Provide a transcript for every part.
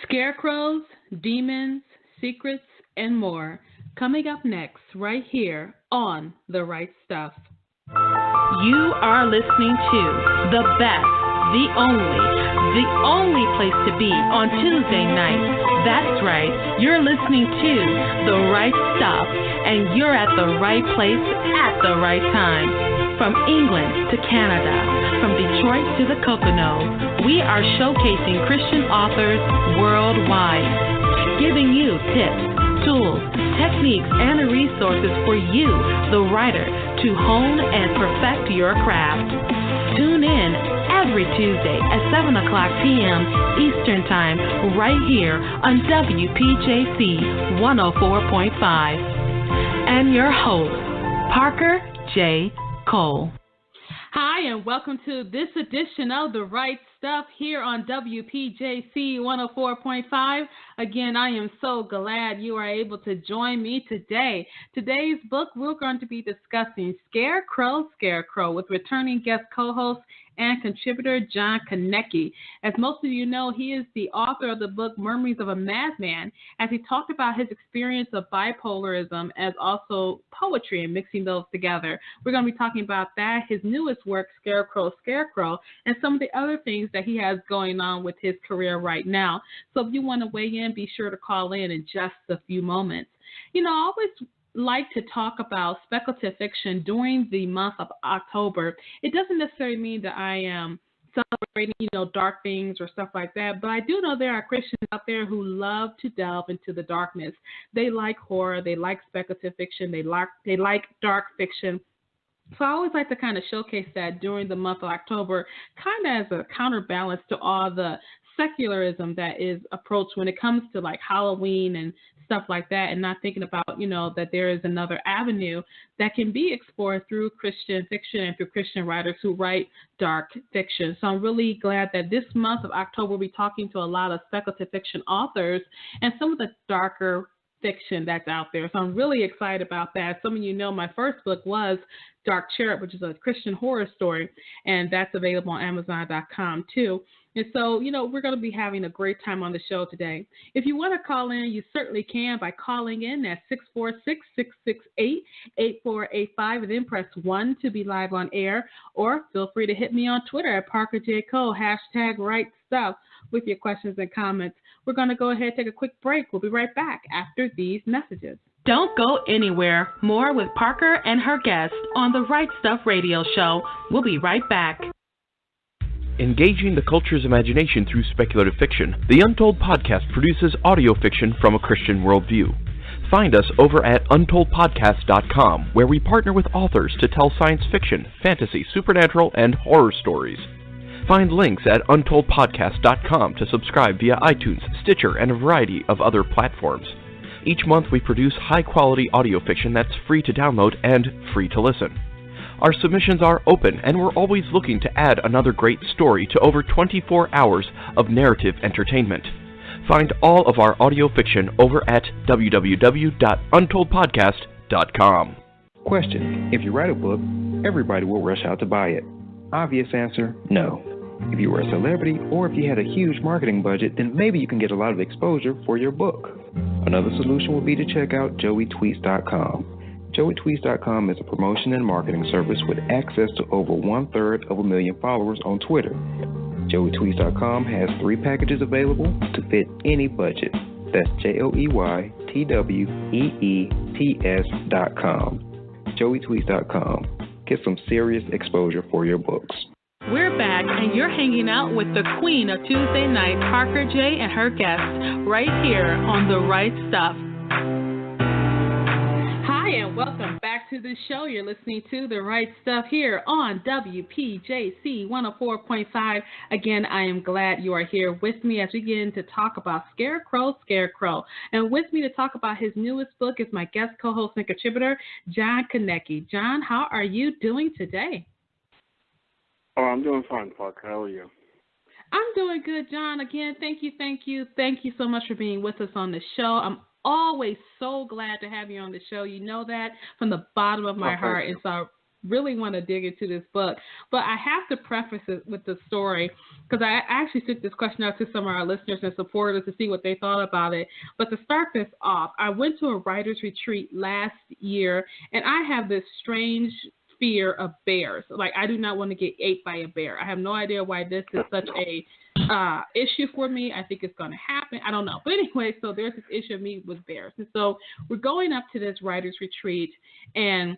Scarecrows, demons, secrets, and more. Coming up next, right here on The Right Stuff. You are listening to the best, the only place to be on Tuesday night. That's right, you're listening to The Right Stuff, and you're at the right place at the right time. From England to Canada, from Detroit to the Poconos, we are showcasing Christian authors worldwide, giving you tips, tools, techniques, and resources for you, the writer, to hone and perfect your craft. Tune in every Tuesday at 7 o'clock p.m. Eastern Time right here on WPJC 104.5. And your host, Parker J. Cole. Hi, and welcome to this edition of The Right Stuff here on WPJC 104.5. Again, I am so glad you are able to join me today. Today's book, we're going to be discussing Scarecrow with returning guest co-host and contributor John Konecki. As most of you know, he is the author of the book Murmurings of a Madman, as he talked about his experience of bipolarism as also poetry and mixing those together. We're going to be talking about that, his newest work, Scarecrow, and some of the other things that he has going on with his career right now. So if you want to weigh in, be sure to call in just a few moments. You know, I always like to talk about speculative fiction during the month of October. It doesn't necessarily mean that I am celebrating, dark things or stuff like that, but I do know there are Christians out there who love to delve into the darkness. They like horror, they like speculative fiction, they like dark fiction. So I always like to kind of showcase that during the month of October, kind of as a counterbalance to all the secularism that is approached when it comes to like Halloween and stuff like that, and not thinking about, that there is another avenue that can be explored through Christian fiction and through Christian writers who write dark fiction. So I'm really glad that this month of October we'll be talking to a lot of speculative fiction authors and some of the darker fiction that's out there. So I'm really excited about that. Some of you know my first book was Dark Cherub, which is a Christian horror story, and that's available on Amazon.com too. And so, we're going to be having a great time on the show today. If you want to call in, you certainly can by calling in at 646-668-8485 and then press 1 to be live on air, or feel free to hit me on Twitter at Parker J. Cole, #RightStuff with your questions and comments. We're going to go ahead and take a quick break. We'll be right back after these messages. Don't go anywhere. More with Parker and her guests on the Right Stuff Radio Show. We'll be right back. Engaging the culture's imagination through speculative fiction, the Untold Podcast produces audio fiction from a Christian worldview. Find us over at untoldpodcast.com, where we partner with authors to tell science fiction, fantasy, supernatural, and horror stories. Find links at untoldpodcast.com to subscribe via iTunes, Stitcher, and a variety of other platforms. Each month we produce high-quality audio fiction that's free to download and free to listen. Our submissions are open, and we're always looking to add another great story to over 24 hours of narrative entertainment. Find all of our audio fiction over at www.untoldpodcast.com. Question: if you write a book, everybody will rush out to buy it. Obvious answer, no. If you were a celebrity or if you had a huge marketing budget, then maybe you can get a lot of exposure for your book. Another solution would be to check out joeytweets.com. joeytweets.com is a promotion and marketing service with access to over 1/3 of a million followers on Twitter. joeytweets.com has 3 packages available to fit any budget. That's joeytweets.com. joeytweets.com. Get some serious exposure for your books. We're back, and you're hanging out with the queen of Tuesday night, Parker J. and her guests, right here on The Right Stuff. Hi, and welcome back to the show. You're listening to The Right Stuff here on WPJC 104.5. Again, I am glad you are here with me as we get into talk about Scarecrow. And with me to talk about his newest book is my guest co-host and contributor, John Konecki. John, how are you doing today? Oh, I'm doing fine, Parker. How are you? I'm doing good, John. Again, thank you so much for being with us on the show. I'm always so glad to have you on the show. You know that from the bottom of my heart. And so really want to dig into this book. But I have to preface it with the story because I actually sent this question out to some of our listeners and supporters to see what they thought about it. But to start this off, I went to a writer's retreat last year, and I have this strange fear of bears. Like, I do not want to get ate by a bear. I have no idea why this is such a issue for me. I think it's going to happen. I don't know. But anyway, so there's this issue of me with bears. And so we're going up to this writer's retreat, and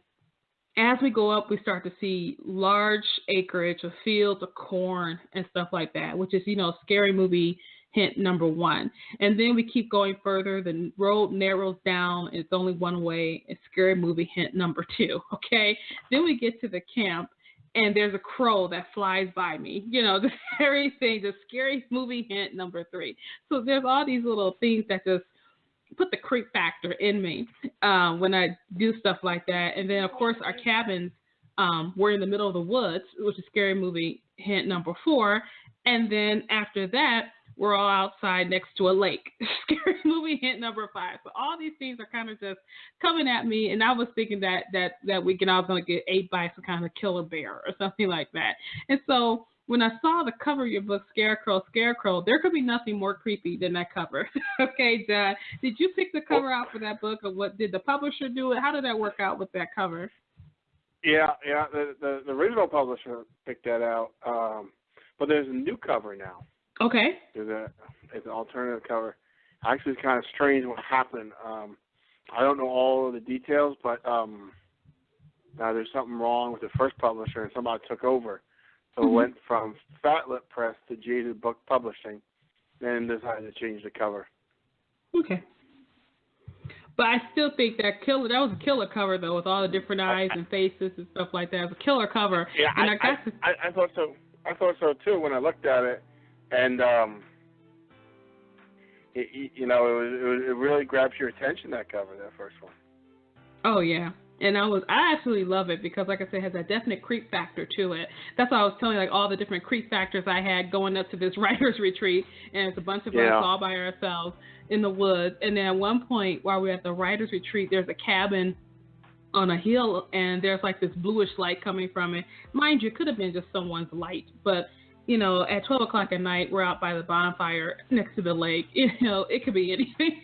as we go up, we start to see large acreage of fields of corn and stuff like that, which is, scary movie hint number one. And then we keep going further. The road narrows down. It's only one way. It's scary movie hint number two. Okay. Then we get to the camp, and there's a crow that flies by me. The scary thing, the scary movie hint number three. So there's all these little things that just put the creep factor in me when I do stuff like that. And then, of course, our cabins were in the middle of the woods, which is scary movie hint number four. And then after that, we're all outside next to a lake. Scary movie hint number five. So all these things are kind of just coming at me. And I was thinking that weekend I was going to get ate by some kind of killer bear or something like that. And so when I saw the cover of your book, Scarecrow, there could be nothing more creepy than that cover. Okay, John, did you pick the cover out for that book, or what? Did the publisher do it? How did that work out with that cover? Yeah. The original publisher picked that out, but there's a new cover now. Okay. It's an alternative cover. Actually, it's kind of strange what happened. I don't know all of the details, but there's something wrong with the first publisher, and somebody took over. So it went from Fat Lip Press to Jaded Book Publishing, and decided to change the cover. Okay. But I still think that was a killer cover, though, with all the different eyes and faces and stuff like that. It was a killer cover. Yeah, and I thought so. I thought so too when I looked at it, and it really grabs your attention, that cover, that first one. Oh yeah. And I absolutely love it because, like I said, it has a definite creep factor to it. That's why I was telling you, like, all the different creep factors I had going up to this writer's retreat. And it's a bunch of us all by ourselves in the woods. And then at one point while we were at the writer's retreat, there's a cabin on a hill, and there's like this bluish light coming from it. Mind you, it could have been just someone's light. But, at 12 o'clock at night, we're out by the bonfire next to the lake. It could be anything.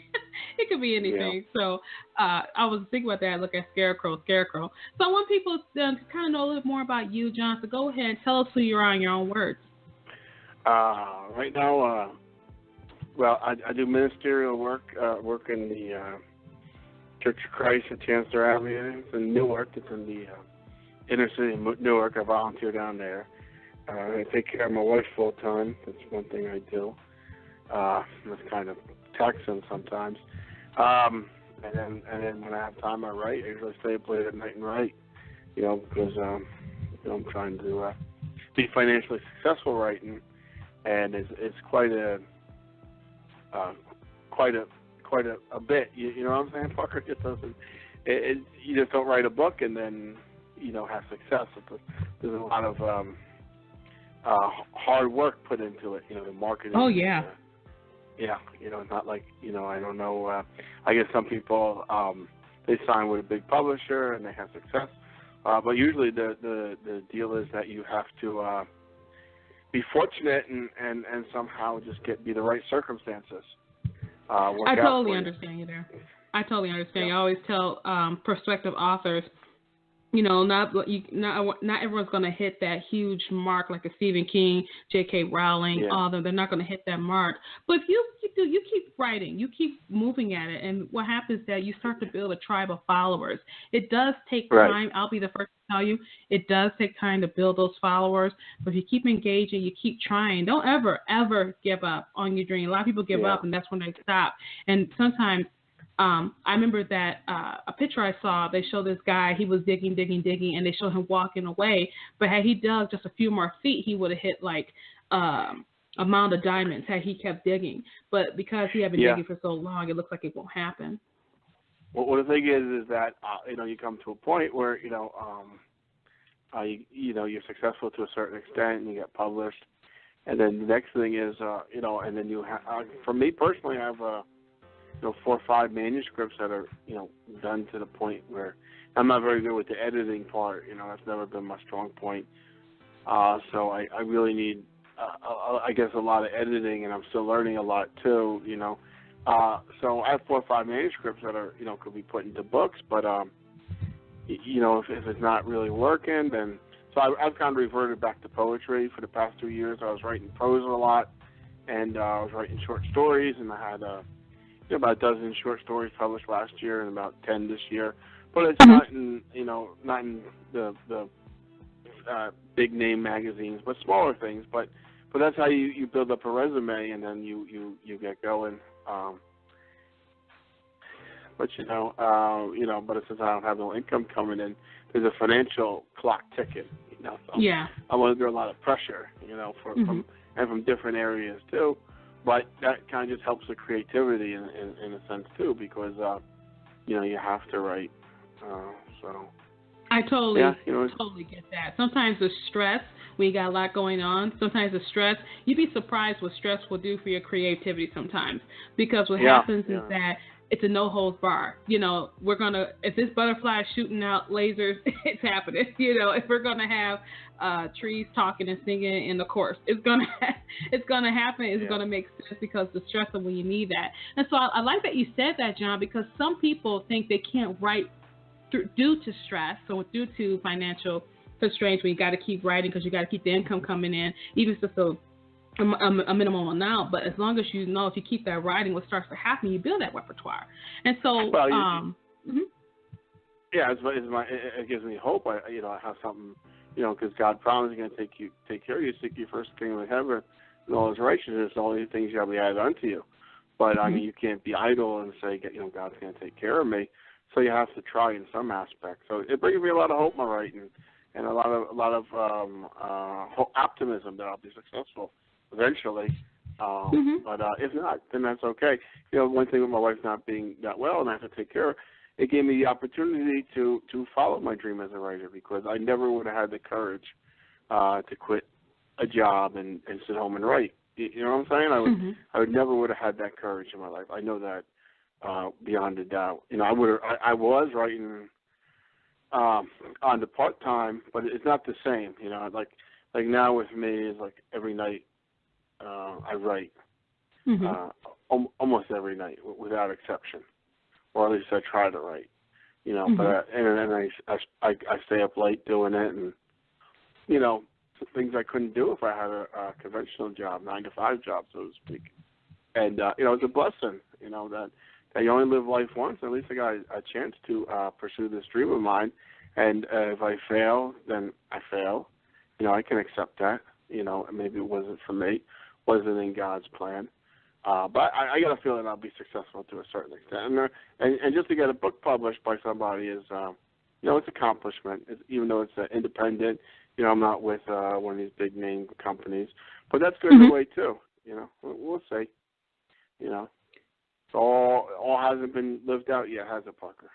It could be anything. Yeah. So I was thinking about that. Look at Scarecrow. So I want people to kind of know a little bit more about you, John. So go ahead and tell us who you are in your own words. Right now, I do ministerial work. Work in the Church of Christ at Chancellor Avenue. It's in Newark. It's in the inner city of Newark. I volunteer down there. I take care of my wife full time. That's one thing I do. That's kind of taxing sometimes. And then when I have time, I write. I usually stay up late at night and write. Because I'm trying to be financially successful writing, and it's quite a bit. You know what I'm saying, Parker? It doesn't. You just don't write a book and then have success. There's a lot of hard work put into it, the marketing. Oh, yeah. Not like, I don't know, I guess some people, they sign with a big publisher and they have success. But usually the deal is that you have to be fortunate and somehow just be the right circumstances. I totally understand you there. I totally understand. Yeah. I always tell prospective authors, not everyone's going to hit that huge mark like a Stephen King, J.K. Rowling, all of them. They're not going to hit that mark. But if you keep writing, you keep moving at it, and what happens is that you start to build a tribe of followers. It does take time. I'll be the first to tell you, it does take time to build those followers. But if you keep engaging, you keep trying. Don't ever give up on your dream. A lot of people give up, and that's when they stop. And sometimes I remember that a picture I saw, they show this guy, he was digging, and they show him walking away. But had he dug just a few more feet, he would have hit like amount of diamonds had he kept digging. But because he had been digging for so long, it looks like it won't happen. Well, the thing is that you come to a point where you're successful to a certain extent, and you get published, and then the next thing is and then you have. For me personally, I have 4 or 5 manuscripts that are done to the point where I'm not very good with the editing part. That's never been my strong point. So I really need, I guess, a lot of editing, and I'm still learning a lot too. So I have 4 or 5 manuscripts that are, could be put into books, but if it's not really working, then so I've kind of reverted back to poetry for the past 2 years. I was writing prose a lot, and I was writing short stories, and I had about a dozen short stories published last year and about 10 this year. But it's not in the big name magazines, but smaller things. But that's how you build up a resume, and then you get going. But since I don't have no income coming in, there's a financial clock ticking. So I'm under a lot of pressure, from different areas too. But that kind of just helps with creativity in a sense too, because you have to write. So I totally get that. Sometimes the stress, when you got a lot going on, sometimes the stress, you'd be surprised what stress will do for your creativity sometimes. Because what happens is that it's a no-holds bar. We're going to, if this butterfly is shooting out lasers, it's happening. If we're going to have trees talking and singing in the chorus, it's going to happen. It's going to make sense because the stress of when you need that. And so I like that you said that, John, because some people think they can't write due to stress, so due to financial constraints, where you got to keep writing because you got to keep the income coming in, even if it's a minimum amount. But as long as if you keep that writing, what starts to happen, you build that repertoire. And so, it gives me hope. I have something, because God promised He's going to take care of you. Seek your first kingdom of heaven and all His righteousness, all these things shall be added unto you. But I mean, you can't be idle and say, God's going to take care of me. So you have to try in some aspect. So it brings me a lot of hope, my writing, and a lot of optimism that I'll be successful eventually. But if not, then that's okay. One thing with my wife not being that well and I have to take care of, it gave me the opportunity to follow my dream as a writer, because I never would have had the courage to quit a job and sit home and write. You know what I'm saying? I never would have had that courage in my life. I know that. Beyond a doubt, I was writing on the part time, but it's not the same. Like now with me is like every night I write, almost every night without exception, or at least I try to write. But and I stay up late doing it, and things I couldn't do if I had a conventional job, 9-to-5 job, so to speak. And it's a blessing, that you only live life once. At least I got a chance to pursue this dream of mine. And if I fail, then I fail. I can accept that. Maybe it wasn't for me, wasn't in God's plan. But I got a feeling I'll be successful to a certain extent. And just to get a book published by somebody is, it's accomplishment. Even though it's independent, I'm not with one of these big name companies. But that's good in a way too. We'll see. So all hasn't been lived out yet, has it, Parker?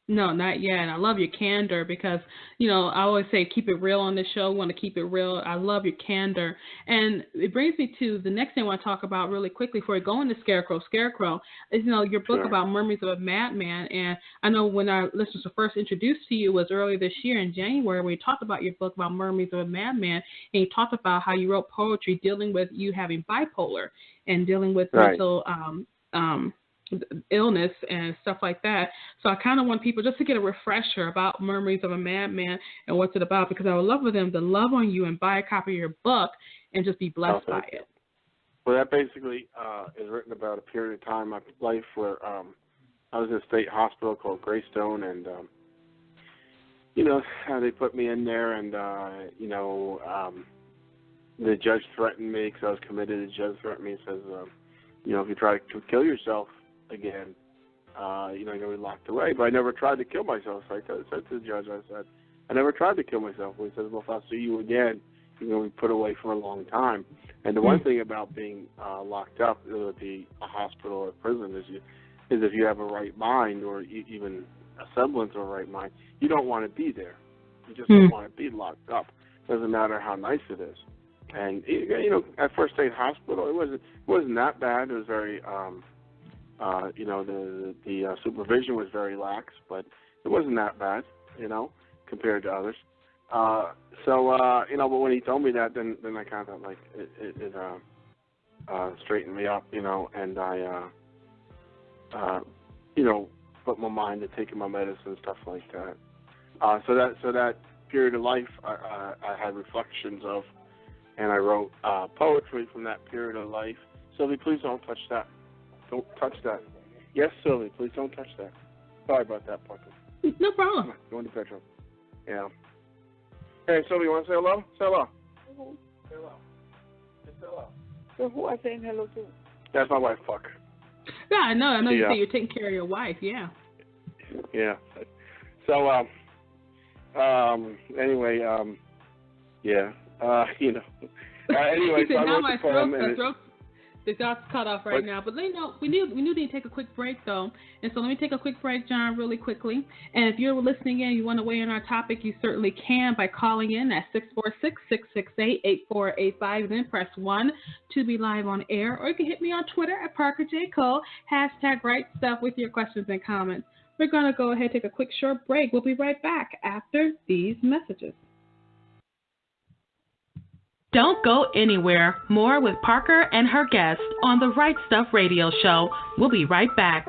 No, not yet. And I love your candor because, I always say keep it real on this show. Want to keep it real. I love your candor. And it brings me to the next thing I want to talk about really quickly before we go into Scarecrow. Scarecrow is, your book about Memories of a Madman. And I know when our listeners were first introduced to you was earlier this year in January, where you talked about your book about Memories of a Madman. And you talked about how you wrote poetry dealing with you having bipolar and dealing with mental illness and stuff like that. So I kind of want people just to get a refresher about Memories of a Madman and what's it about, because I would love for them to love on you and buy a copy of your book and just be blessed by it. Well, that basically is written about a period of time in my life where I was in a state hospital called Greystone, and they put me in there, and the judge threatened me because I was committed. The judge threatened me and says, if you try to kill yourself again, you're going to be locked away. But I never tried to kill myself. So I said to the judge, I never tried to kill myself. He says, well, if I see you again, you're going to be put away for a long time. And the one thing about being locked up, whether it be a hospital or a prison, is if you have a right mind, or even a semblance of a right mind, you don't want to be there. You just don't want to be locked up. Doesn't matter how nice it is. And at First State Hospital, it wasn't that bad. It was very, the supervision was very lax, but it wasn't that bad. compared to others. But when he told me that, then I kind of like it straightened me up, and I, put my mind to taking my medicine and stuff like that. So that period of life, I had reflections of, and I wrote poetry from that period of life. Sylvie, please don't touch that. Don't touch that. Yes, Sylvie, please don't touch that. Sorry about that, Parker. No problem. Come on, go in the bedroom. Yeah. Hey, Sylvie, you want to say hello? Say hello. Mm-hmm. Say hello. Just say hello. So who are saying hello to? That's my wife, Parker. Yeah, I know. You Yeah. say you're taking care of your wife. Yeah. Yeah. So, anyway, yeah. Anyway, He so said, I now wrote my the poem. the throat's cut off right now. But we need to take a quick break, though. And so let me take a quick break, John, really quickly. And if you're listening in, you want to weigh in on our topic, you certainly can by calling in at 646-668-8485. Then press 1 to be live on air. Or you can hit me on Twitter at Parker J. Cole, #RightStuff with your questions and comments. We're going to go ahead and take a quick short break. We'll be right back after these messages. Don't go anywhere. More with Parker and her guest on the Right Stuff Radio Show. We'll be right back.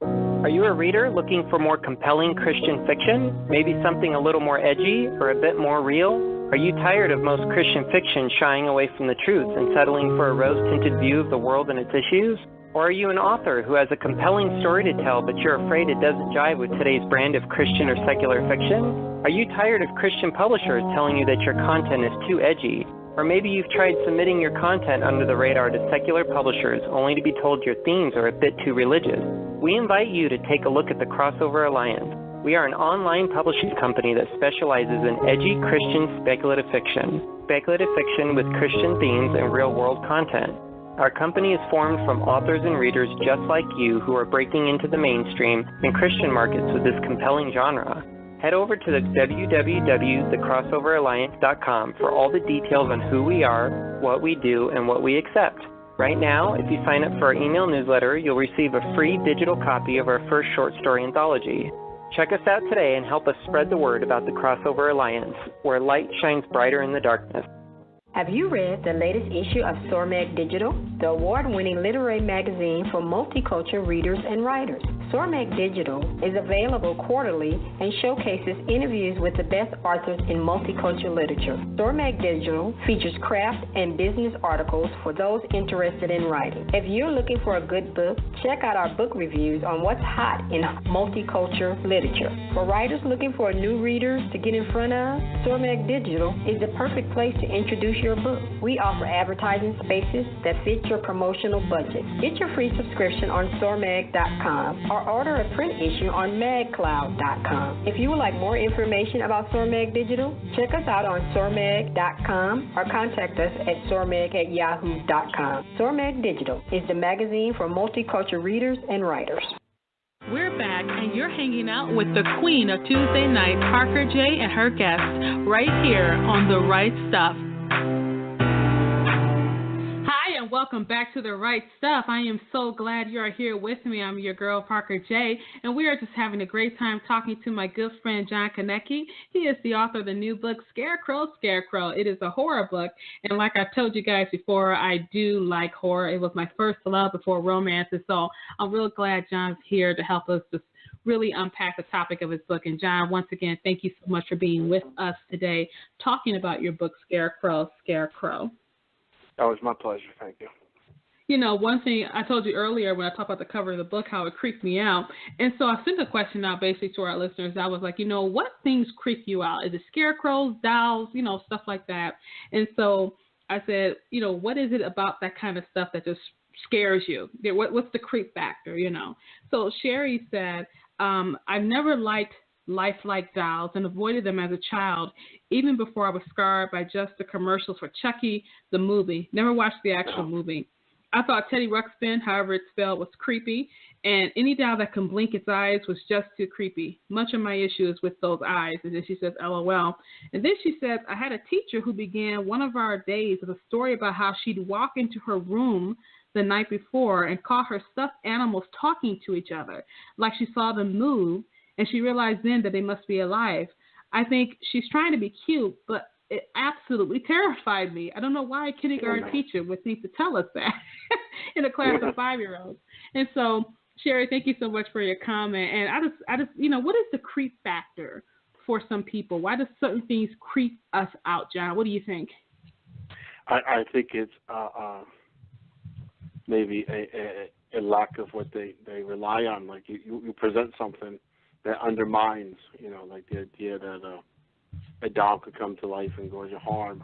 Are you a reader looking for more compelling Christian fiction? Maybe something a little more edgy or a bit more real? Are you tired of most Christian fiction shying away from the truth and settling for a rose-tinted view of the world and its issues? Or are you an author who has a compelling story to tell, but you're afraid it doesn't jive with today's brand of Christian or secular fiction? Are you tired of Christian publishers telling you that your content is too edgy? Or maybe you've tried submitting your content under the radar to secular publishers only to be told your themes are a bit too religious? We invite you to take a look at the Crossover Alliance. We are an online publishing company that specializes in edgy Christian speculative fiction with Christian themes and real-world content. Our company is formed from authors and readers just like you who are breaking into the mainstream and Christian markets with this compelling genre. Head over to the www.thecrossoveralliance.com for all the details on who we are, what we do, and what we accept. Right now, if you sign up for our email newsletter, you'll receive a free digital copy of our first short story anthology. Check us out today and help us spread the word about the Crossover Alliance, where light shines brighter in the darkness. Have you read the latest issue of Sormag Digital, the award-winning literary magazine for multicultural readers and writers? Sormag Digital is available quarterly and showcases interviews with the best authors in multicultural literature. Sormag Digital features craft and business articles for those interested in writing. If you're looking for a good book, check out our book reviews on what's hot in multicultural literature. For writers looking for new readers to get in front of, Sormag Digital is the perfect place to introduce your book. We offer advertising spaces that fit your promotional budget. Get your free subscription on Sormag.com or order a print issue on magcloud.com. If you would like more information about Sormag Digital, check us out on Sormag.com or contact us at sormag@yahoo.com. Sormag Digital is the magazine for multicultural readers and writers. We're back, and you're hanging out with the queen of Tuesday night, Parker J. and her guests, right here on The Right Stuff. Hi, and welcome back to The Right Stuff. I am so glad you are here with me. I'm your girl, Parker J., and we are just having a great time talking to my good friend, John Konecki. He is the author of the new book, Scarecrow. It is a horror book, and like I told you guys before, I do like horror. It was my first love before romance, and so I'm real glad John's here to help us just really unpack the topic of his book. And John, once again, thank you so much for being with us today, talking about your book, Scarecrow. That was my pleasure. Thank you. You know, one thing I told you earlier when I talked about the cover of the book, how it creeped me out. And so I sent a question out basically to our listeners. I was like, what things creep you out? Is it scarecrows, dolls, stuff like that? And so I said, what is it about that kind of stuff that just scares you? What's the creep factor, So Sherry said, I've never liked lifelike dolls and avoided them as a child, even before I was scarred by just the commercials for Chucky, the movie. Never watched the actual movie. I thought Teddy Ruxpin, however it's spelled, was creepy, and any doll that can blink its eyes was just too creepy. Much of my issue is with those eyes. And then she says, LOL. And then she says, I had a teacher who began one of our days with a story about how she'd walk into her room the night before and caught her stuffed animals talking to each other, like she saw them move. and she realized then that they must be alive. I think she's trying to be cute, but it absolutely terrified me. I don't know why a kindergarten teacher would think to tell us that in a class of 5-year-olds. And so, Sherry, thank you so much for your comment. And I just, what is the creep factor for some people? Why do certain things creep us out, John? What do you think? I think it's maybe a lack of what they rely on. Like you present something that undermines, like the idea that a doll could come to life and cause you harm.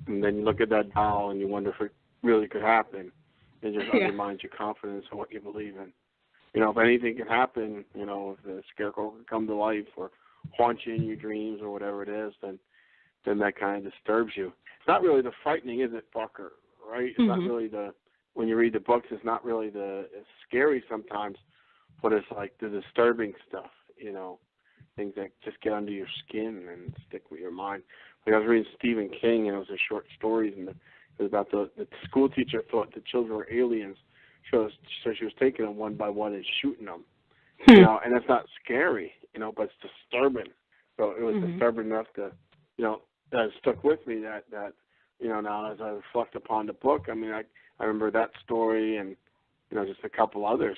And then you look at that doll and you wonder if it really could happen. It just undermines your confidence in what you believe in. If anything can happen, if the Scarecrow can come to life or haunt you in your dreams or whatever it is, then that kind of disturbs you. It's not really the frightening, is it, Parker? Right? It's not really when you read the books, it's not really it's scary sometimes, but it's like the disturbing stuff, things that just get under your skin and stick with your mind. Like I was reading Stephen King, and it was a short stories, and it was about the school teacher thought the children were aliens, so she was taking them one by one and shooting them, and that's not scary, but it's disturbing. So it was disturbing enough to, that stuck with me that now as I reflect upon the book, I mean, I remember that story and, just a couple others.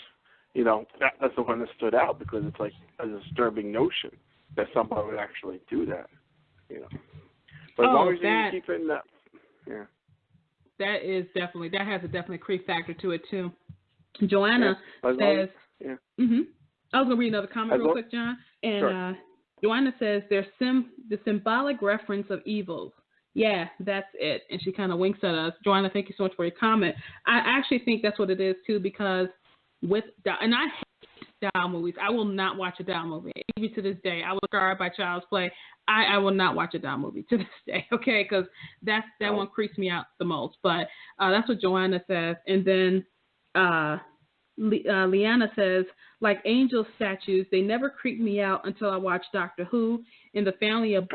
That's the one that stood out because it's like a disturbing notion that somebody would actually do that, But as long as you keep it in that, that has a definitely creep factor to it too. Joanna says, I was going to read another comment real quick, John. And sure. Joanna says, there's the symbolic reference of evils. Yeah, that's it. And she kind of winks at us. Joanna, thank you so much for your comment. I actually think that's what it is too, because and I hate doll movies. I will not watch a doll movie. Even to this day, I was scarred by Child's Play. I will not watch a doll movie to this day, okay? Because that one creeps me out the most. But that's what Joanna says. And then Leanna says, like angel statues, they never creep me out until I watch Doctor Who. In the Family of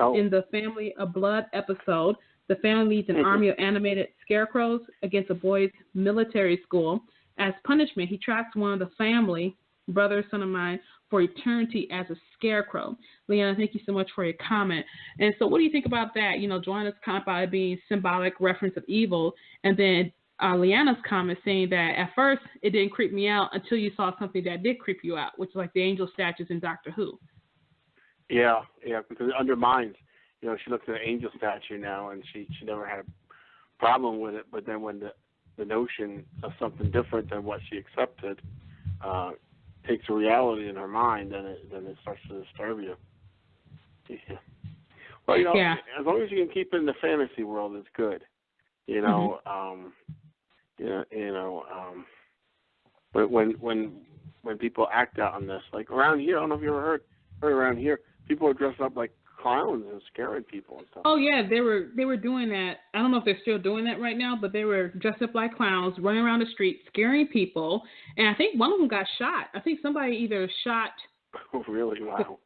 Blood episode, the family leads an army of animated scarecrows against a boys' military school. As punishment, he traps one of the family, brother or son of mine, for eternity as a scarecrow. Leanna, thank you so much for your comment. And so what do you think about that? Joanna's comment about it being symbolic reference of evil, and then Leanna's comment saying that at first it didn't creep me out until you saw something that did creep you out, which is like the angel statues in Doctor Who. Yeah, because it undermines. She looks at an angel statue now, and she never had a problem with it. But then when the notion of something different than what she accepted takes a reality in her mind, then it starts to disturb you. Yeah. Well, as long as you can keep it in the fantasy world, it's good. But when people act out on this, like around here, I don't know if you ever heard around here, people are dressed up like clowns and scaring people and stuff. Oh yeah, they were doing that. I don't know if they're still doing that right now, but they were dressed up like clowns, running around the street, scaring people. And I think one of them got shot. I think somebody either shot. Oh really? Wow.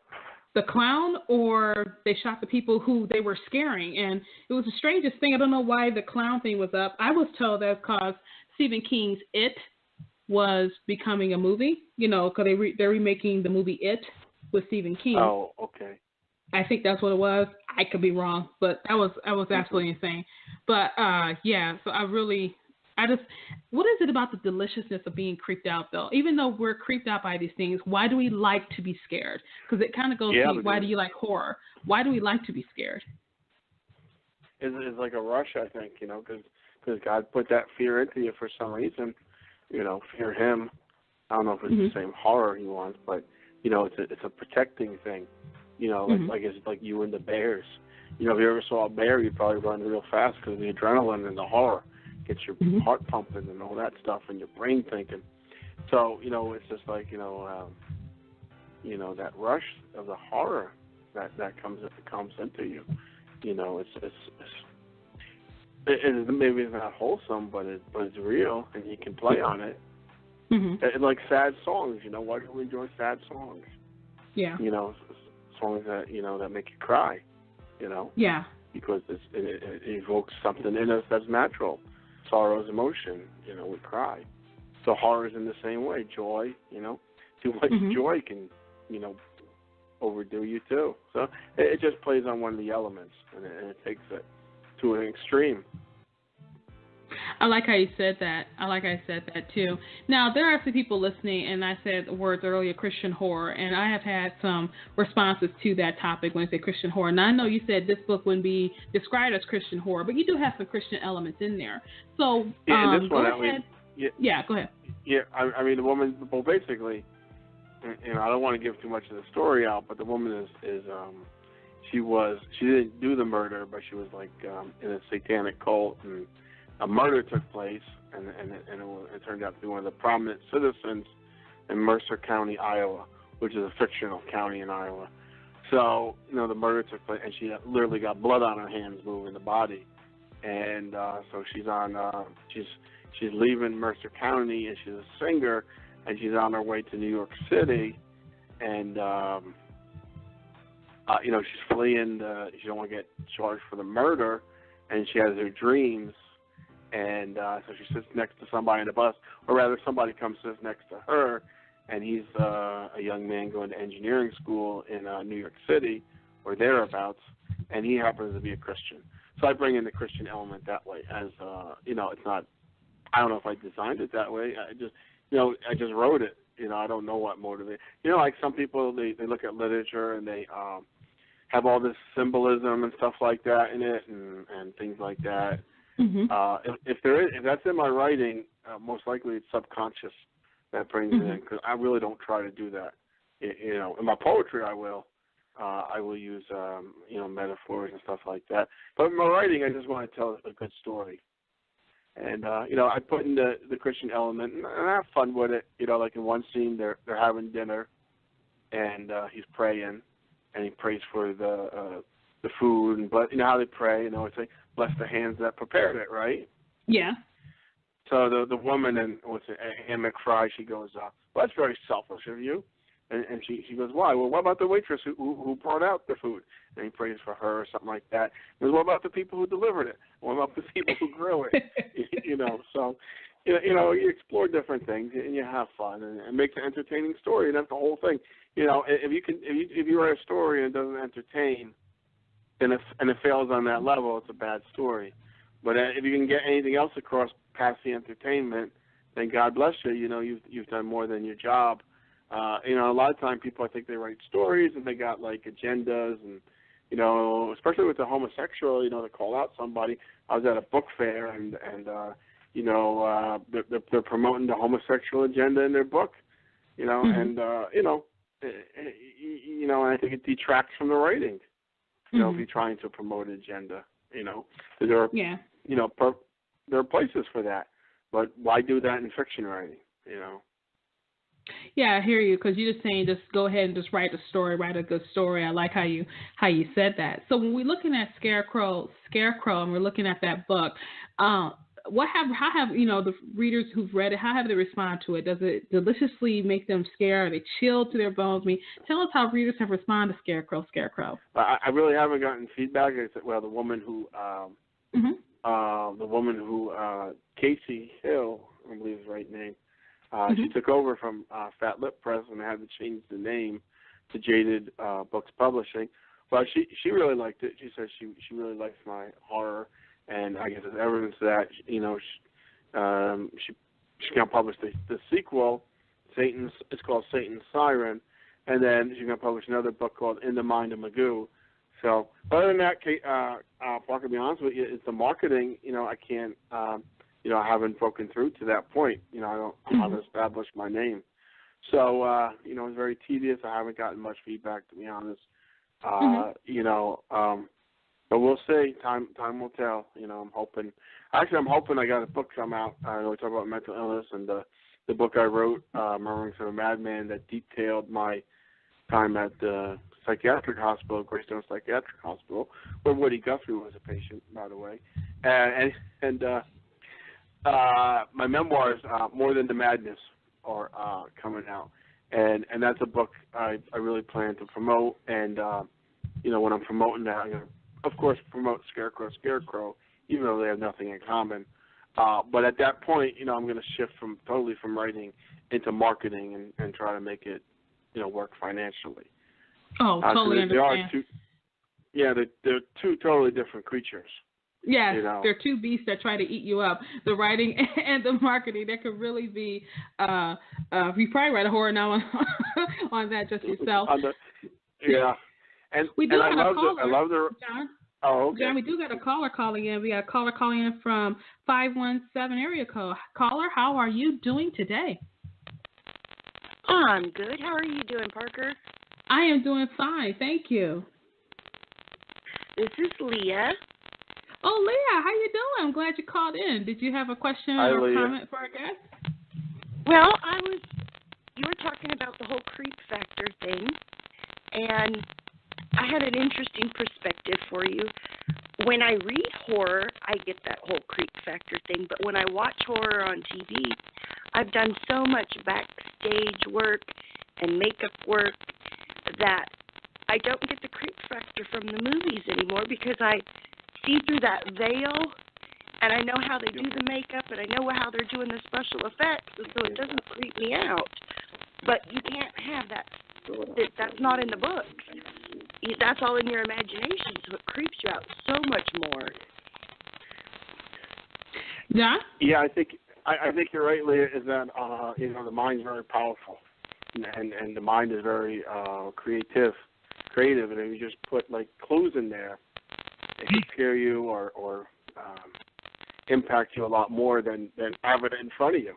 The clown, or they shot the people who they were scaring. And it was the strangest thing. I don't know why the clown thing was up. I was told that's because Stephen King's It was becoming a movie, because they're remaking the movie It with Stephen King. Oh, okay. I think that's what it was. I could be wrong, but that was absolutely insane. But, so what is it about the deliciousness of being creeped out, though? Even though we're creeped out by these things, why do we like to be scared? Because it kind of goes to why do you like horror? Why do we like to be scared? It's like a rush, I think, because God put that fear into you for some reason. Fear Him. I don't know if it's the same horror He wants, but it's a protecting thing. Like it's like you and the bears. If you ever saw a bear, you'd probably run real fast because of the adrenaline and the horror. Gets your heart pumping and all that stuff and your brain thinking. So, it's just like, that rush of the horror that comes into you. It's maybe it's not wholesome, but it's real and you can play on it. It's like sad songs, why do we enjoy sad songs? Yeah. Songs that, that make you cry, Yeah. Because it evokes something in us that's natural. Sorrow's emotion, we cry. So horror is in the same way. Joy, too much joy can, overdo you too. So it just plays on one of the elements, and it takes it to an extreme. I like how you said that. I like how you said that too. Now, there are some people listening, and I said the words earlier, Christian horror, and I have had some responses to that topic when I say Christian horror. Now, I know you said this book wouldn't be described as Christian horror, but you do have some Christian elements in there. So, yeah, this one, go ahead. Yeah, go ahead. Yeah, I mean, the woman, well, basically, you know, I don't want to give too much of the story out, but the woman is she didn't do the murder, but she was like in a satanic cult, and a murder took place, and it turned out to be one of the prominent citizens in Mercer County, Iowa, which is a fictional county in Iowa. So, you know, the murder took place, and she literally got blood on her hands moving the body, and so she's on she's leaving Mercer County, and she's a singer, and she's on her way to New York City, and you know, she's fleeing. She don't want to get charged for the murder, and she has her dreams. And so she sits next to somebody in the bus, or rather somebody comes sits next to her, and he's a young man going to engineering school in New York City or thereabouts, and he happens to be a Christian. So I bring in the Christian element that way as, you know, it's not, I don't know if I designed it that way. I just wrote it. You know, I don't know what motivated. You know, like some people, they look at literature and they have all this symbolism and stuff like that in it and things like that. Mm-hmm. If that's in my writing, most likely it's subconscious that brings it in, because I really don't try to do that. You know, in my poetry I will use you know, metaphors and stuff like that. But in my writing, I just want to tell a good story. And you know, I put in the Christian element, and I have fun with it. You know, like in one scene, they're having dinner, and he's praying, and he prays for the food, but you know how they pray, you know, it's like, bless the hands that prepared it, right? Yeah. So the woman, and Anne McFry, she goes, well, that's very selfish of you. And she goes, why? Well, what about the waitress who brought out the food? And he prays for her or something like that. He goes, what about the people who delivered it? What about the people who grew it? You know, so, you know, you explore different things and you have fun and make an entertaining story, and that's the whole thing. You know, if you write a story and it doesn't entertain, and it fails on that level, it's a bad story. But if you can get anything else across past the entertainment, then God bless you. You know, you've done more than your job. You know, a lot of times people, I think they write stories and they got like agendas, and you know, especially with the homosexual, you know, to call out somebody. I was at a book fair and you know, they're promoting the homosexual agenda in their book. You know, and you know, and I think it detracts from the writing. You know, if you're trying to promote an agenda, you know, there are, you know, there are places for that, but why do that in fiction writing, you know? Yeah, I hear you, because you're just saying just go ahead and just write a story, write a good story. I like how you said that. So when we're looking at Scarecrow, and we're looking at that book, how have you know, the readers who've read it, how have they responded to it? Does it deliciously make them scared? Are they chilled to their bones? I mean, tell us how readers have responded to Scarecrow. I really haven't gotten feedback. Well, the woman who Casey Hill, I believe is the right name, she took over from Fat Lip Press and had to change the name to Jaded Books Publishing. But she really liked it. She said she really likes my horror. And I guess as evidence of that, you know, she can publish the sequel, it's called Satan's Siren, and then she's going to publish another book called In the Mind of Magoo. So, other than that, Parker, to be honest with you, it's the marketing. You know, I can't, you know, I haven't broken through to that point. You know, I haven't established my name. So, you know, it's very tedious. I haven't gotten much feedback, to be honest. You know, but we'll see. Time will tell. You know, I'm hoping I got a book come out. We talk about mental illness, and the book I wrote, Murmurings of a Madman, that detailed my time at the psychiatric hospital, Greystone Psychiatric Hospital, where Woody Guthrie was a patient, by the way. And my memoirs, More Than the Madness, are coming out. And that's a book I really plan to promote. And, you know, when I'm promoting that, I'm going to, of course, promote Scarecrow, even though they have nothing in common. But at that point, you know, I'm going to shift from writing into marketing and try to make it, you know, work financially. Oh, totally understand. They're two totally different creatures. Yes, they're two beasts that try to eat you up. The writing and the marketing. There could really be. You probably write a horror now on that just yourself. And we do have a caller. I love the. John. Oh, okay. John, we do got a caller calling in. We got a caller calling in from 517 area code. Caller, how are you doing today? I'm good. How are you doing, Parker? I am doing fine, thank you. This is Leah. Oh, Leah, how you doing? I'm glad you called in. Did you have a question or comment for our guest? Well, you were talking about the whole creep factor thing, and I had an interesting perspective for you. When I read horror, I get that whole creep factor thing, but when I watch horror on TV, I've done so much backstage work and makeup work that I don't get the creep factor from the movies anymore because I see through that veil, and I know how they do the makeup, and I know how they're doing the special effects, and so it doesn't creep me out. But you can't have that. That's not in the books. That's all in your imagination, so it creeps you out so much more. Yeah? Yeah, I think you're right, Leah, is that, the mind's very powerful, and the mind is very creative, and if you just put, clues in there, it can scare you or impact you a lot more than have it in front of you.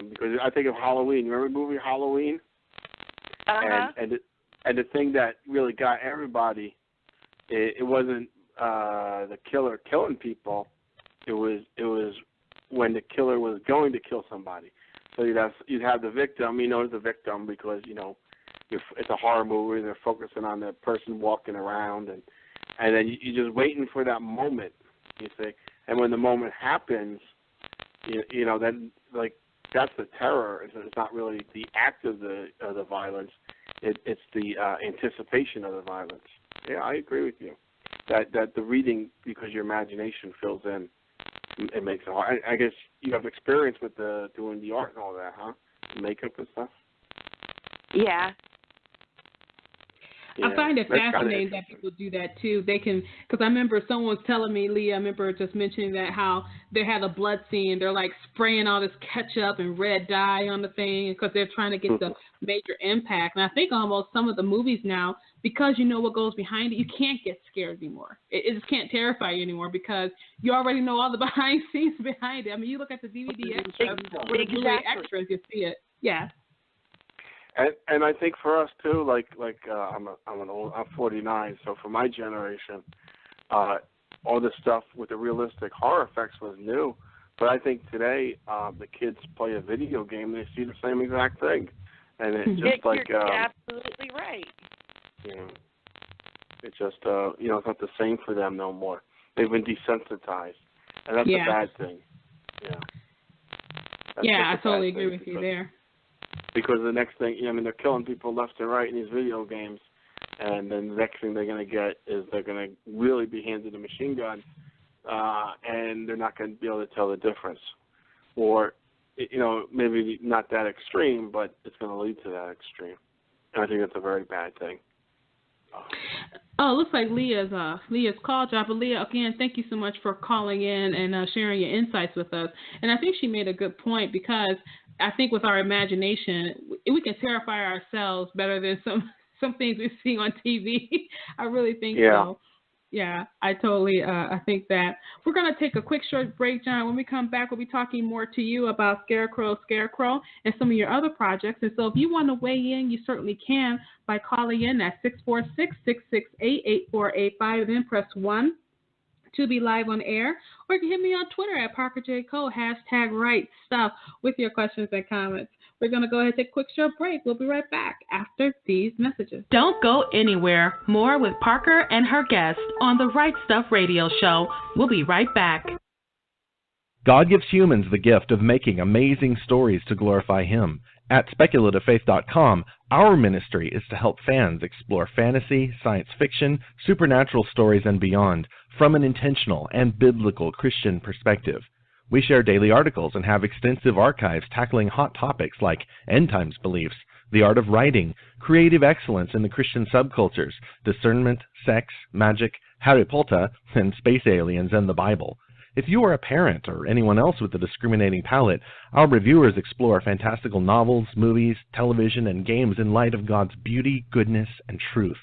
Because I think of Halloween. You remember the movie Halloween? Uh-huh. And the thing that really got everybody, it wasn't the killer killing people. It was when the killer was going to kill somebody. So you'd have the victim. The victim because it's a horror movie. They're focusing on the person walking around, and then you're just waiting for that moment. You see, and when the moment happens, then that's the terror. It's not really the act of the violence. It's the anticipation of the violence. Yeah, I agree with you. That the reading, because your imagination fills in, it makes it hard. I guess you have experience with doing the art and all that, huh? The makeup and stuff. Yeah. I find it fascinating that people do that too. They can, because I remember someone was telling me, Leah, I remember just mentioning that how they had a blood scene. They're spraying all this ketchup and red dye on the thing because they're trying to get the major impact. And I think almost some of the movies now, because you know what goes behind it, you can't get scared anymore. It just can't terrify you anymore because you already know all the behind scenes behind it. You look at the DVD extras, extras, you see it. Yeah. And I think for us too, I'm 49, so for my generation, all this stuff with the realistic horror effects was new. But I think today, the kids play a video game, and they see the same exact thing, and it's just you're absolutely right. It's just it's not the same for them no more. They've been desensitized, and that's a bad thing. Yeah, I totally agree with you there. Because the next thing, they're killing people left and right in these video games, and then the next thing they're going to get is they're going to really be handed a machine gun, and they're not going to be able to tell the difference. Or, maybe not that extreme, but it's going to lead to that extreme. And I think that's a very bad thing. Oh, it looks like Leah's call dropped. But Leah, again, thank you so much for calling in and sharing your insights with us. And I think she made a good point because I think with our imagination, we can terrify ourselves better than some things we see on TV. I really think so. Yeah, I totally I think that. We're going to take a quick short break, John. When we come back, we'll be talking more to you about Scarecrow, and some of your other projects. And so if you want to weigh in, you certainly can by calling in at 646-668-8485, then press 1 to be live on air. Or you can hit me on Twitter at ParkerJCole, #RightStuff, with your questions and comments. We're going to go ahead and take a quick short break. We'll be right back after these messages. Don't go anywhere. More with Parker and her guest on the Right Stuff Radio Show. We'll be right back. God gives humans the gift of making amazing stories to glorify Him. At speculativefaith.com, our ministry is to help fans explore fantasy, science fiction, supernatural stories, and beyond from an intentional and biblical Christian perspective. We share daily articles and have extensive archives tackling hot topics like end times beliefs, the art of writing, creative excellence in the Christian subcultures, discernment, sex, magic, Harry Potter, and space aliens and the Bible. If you are a parent or anyone else with a discriminating palate, our reviewers explore fantastical novels, movies, television, and games in light of God's beauty, goodness, and truth.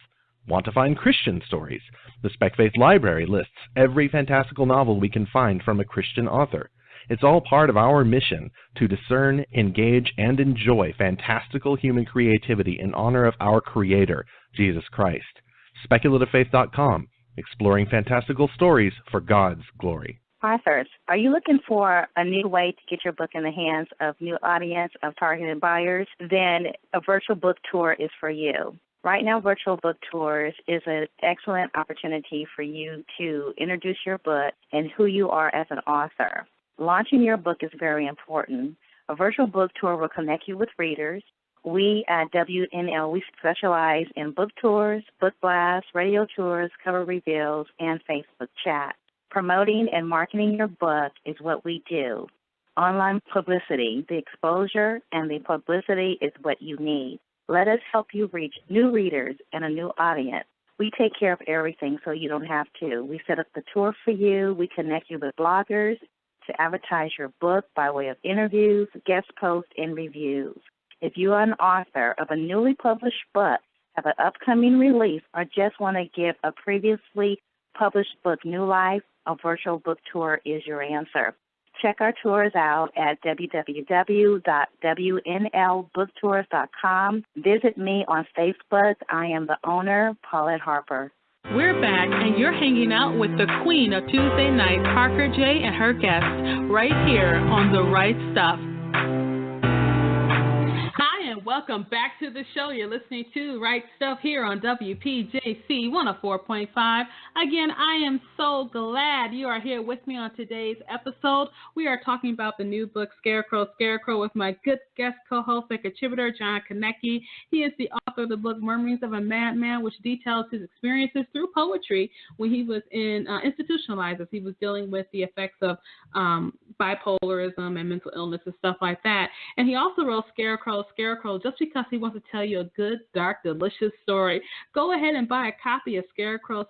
Want to find Christian stories? The Spec Faith Library lists every fantastical novel we can find from a Christian author. It's all part of our mission to discern, engage, and enjoy fantastical human creativity in honor of our Creator, Jesus Christ. SpeculativeFaith.com, exploring fantastical stories for God's glory. Authors, are you looking for a new way to get your book in the hands of new audience of targeted buyers? Then a virtual book tour is for you. Right now, virtual book tours is an excellent opportunity for you to introduce your book and who you are as an author. Launching your book is very important. A virtual book tour will connect you with readers. We at WNL, we specialize in book tours, book blasts, radio tours, cover reveals, and Facebook chat. Promoting and marketing your book is what we do. Online publicity, the exposure and the publicity is what you need. Let us help you reach new readers and a new audience. We take care of everything so you don't have to. We set up the tour for you. We connect you with bloggers to advertise your book by way of interviews, guest posts, and reviews. If you are an author of a newly published book, have an upcoming release, or just want to give a previously published book new life, a virtual book tour is your answer. Check our tours out at www.wnlbooktours.com. Visit me on Facebook. I am the owner, Paulette Harper. We're back, and you're hanging out with the queen of Tuesday night, Parker J. and her guests, right here on The Right Stuff. Hi, and welcome back to the show. You're listening to Right Stuff here on WPJC 104.5. Again, I am so glad you are here with me on today's episode. We are talking about the new book, Scarecrow, with my good guest co-host and contributor, John Konecki. He is the author of the book, Murmurings of a Madman, which details his experiences through poetry when he was institutionalized, as he was dealing with the effects of bipolarism and mental illness and stuff like that. And he also wrote Scarecrow, just because he wants to tell you a good, dark, delicious story. Go ahead and buy a copy of Scarecrow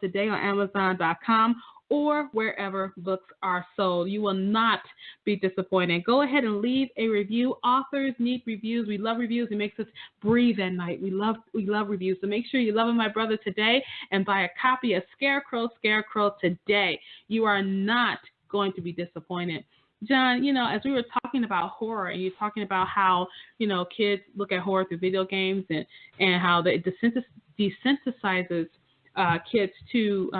today on Amazon.com or wherever books are sold. You will not be disappointed. Go ahead and leave a review. Authors need reviews. We love reviews. It makes us breathe at night. We love reviews. So make sure you love my brother today and buy a copy of Scarecrow today. You are not going to be disappointed. John, as we were talking about horror, and you're talking about how, kids look at horror through video games and how it desensitizes kids to,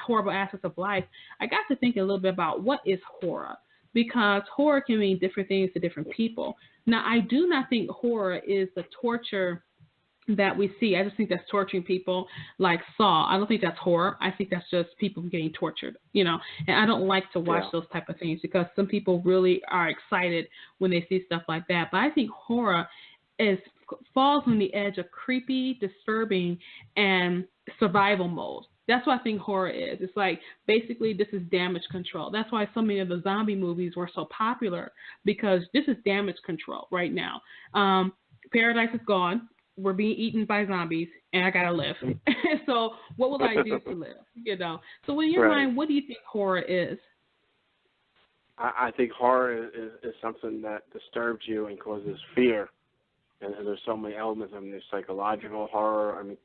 horrible aspects of life, I got to thinking a little bit about what is horror, because horror can mean different things to different people. Now, I do not think horror is the torture that we see. I just think that's torturing people like Saw. I don't think that's horror. I think that's just people getting tortured, and I don't like to watch those type of things because some people really are excited when they see stuff like that. But I think horror falls on the edge of creepy, disturbing, and survival mode. That's what I think horror is. It's like, basically, this is damage control. That's why so many of the zombie movies were so popular, because this is damage control right now. Paradise is gone. We're being eaten by zombies, and I gotta live. So what will I do to live? So in your mind, what do you think horror is? I think horror is something that disturbs you and causes fear. And there's so many elements. I mean, there's psychological horror. I mean,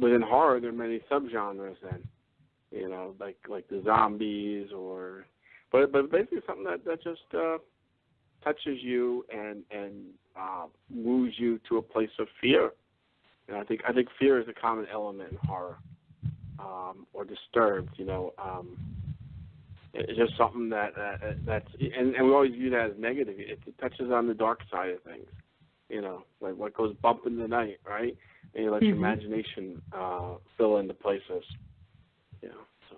within horror, there are many subgenres. Then, like the zombies, but basically something that just touches you and moves you to a place of fear. And I think fear is a common element in horror, or disturbed. It's just something that's and we always view that as negative. It touches on the dark side of things. Like what goes bump in the night, right? And you let your imagination fill into places. So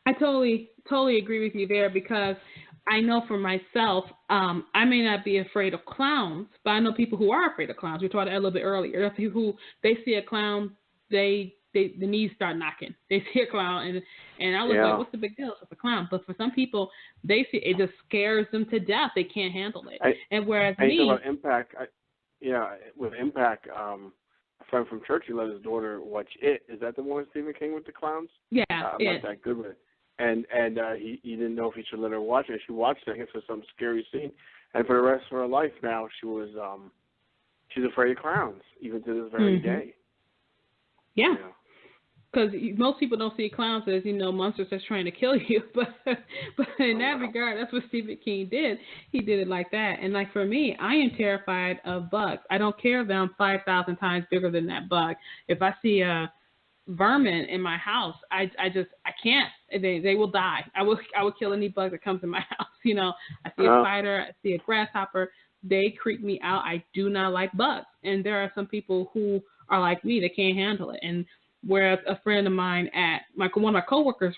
I totally agree with you there, because I know for myself, I may not be afraid of clowns, but I know people who are afraid of clowns. We talked about that a little bit earlier. There are people who, they see a clown, they the knees start knocking. They see a clown, and I was like, what's the big deal? It's a clown. But for some people, they see it just scares them to death. They can't handle it. And whereas me, about Impact, with Impact, a friend from church, he let his daughter watch It. Is that the one with Stephen King with the clowns? Yeah, I'm not that good with it. And he didn't know if he should let her watch it. She watched it. I guess it was some scary scene. And for the rest of her life now, she's afraid of clowns, even to this very day. Yeah. Because most people don't see clowns as, monsters that's trying to kill you. But in that regard, that's what Stephen King did. He did it like that. And like for me, I am terrified of bugs. I don't care if I'm 5,000 times bigger than that bug. If I see a vermin in my house, I can't. They will die. I will kill any bug that comes in my house. I see a spider, I see a grasshopper. They creep me out. I do not like bugs. And there are some people who are like me that can't handle it. And whereas a friend of mine one of my coworkers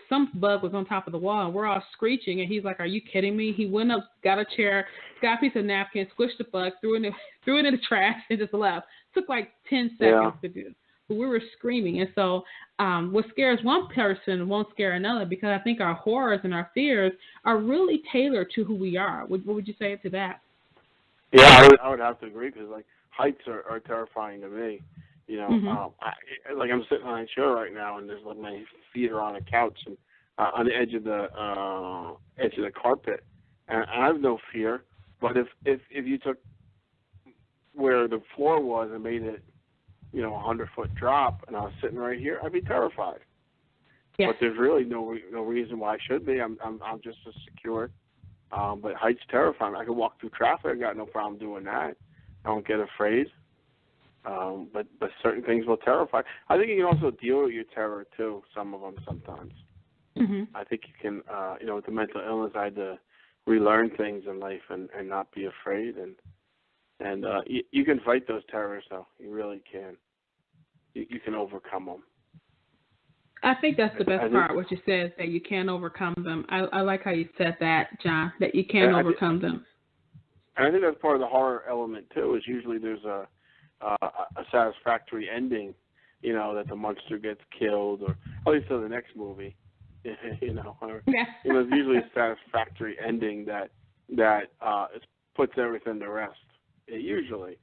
some bug was on top of the wall and we're all screeching and he's like, "Are you kidding me?" He went up, got a chair, got a piece of napkin, squished the bug, threw it in the trash and just left. Took like 10 seconds to do. But we were screaming. And so what scares one person won't scare another, because I think our horrors and our fears are really tailored to who we are. What would you say to that? Yeah, I would have to agree, because like heights are terrifying to me. I'm sitting on a chair right now, and there's like my feet are on a couch and on the edge of the carpet, and I have no fear. But if you took where the floor was and made it, 100-foot drop, and I was sitting right here, I'd be terrified. Yeah. But there's really no reason why I should be. I'm just as secure. But heights terrify me. I can walk through traffic. I got no problem doing that. I don't get afraid. But certain things will terrify. I think you can also deal with your terror too. Some of them sometimes. Mm-hmm. I think you can. With the mental illness, I had to relearn things in life and not be afraid. And you can fight those terrors, though. You really can. You can overcome them. I think that's the best part, what you said, that you can overcome them. I like how you said that, John, that you can overcome them. And I think that's part of the horror element, too, is usually there's a satisfactory ending, that the monster gets killed, or at least in the next movie, there's usually a satisfactory ending that puts everything to rest. Usually.